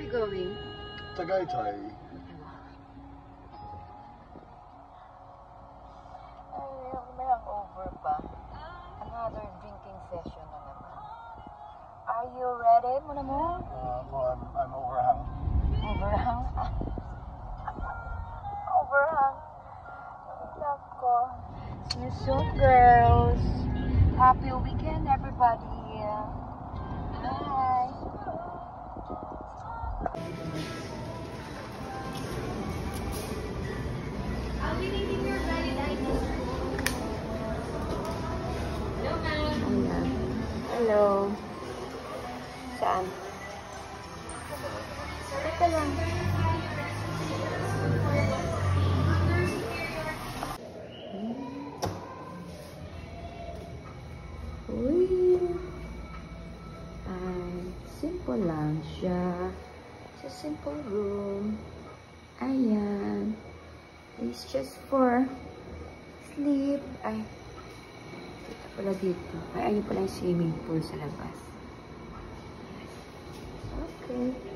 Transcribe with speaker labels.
Speaker 1: you going?
Speaker 2: Tagaytay.
Speaker 3: May hangover pa. Another drinking session na naman. Are you ready, mon amour?
Speaker 2: I'm overhung.
Speaker 3: Overhang? Overhang. Nako. See you soon, girls. Happy weekend, everybody. Bye.
Speaker 1: I'll be needing your valid ID. Hello, ma'am.
Speaker 3: Ayan. Hello. Saan? Teka lang. Uy. Simple lang siya. It's a simple room. Ayan. It's just for sleep. Ay. Ito pala dito. Ay, ayun pala yung swimming pool sa labas. Okay.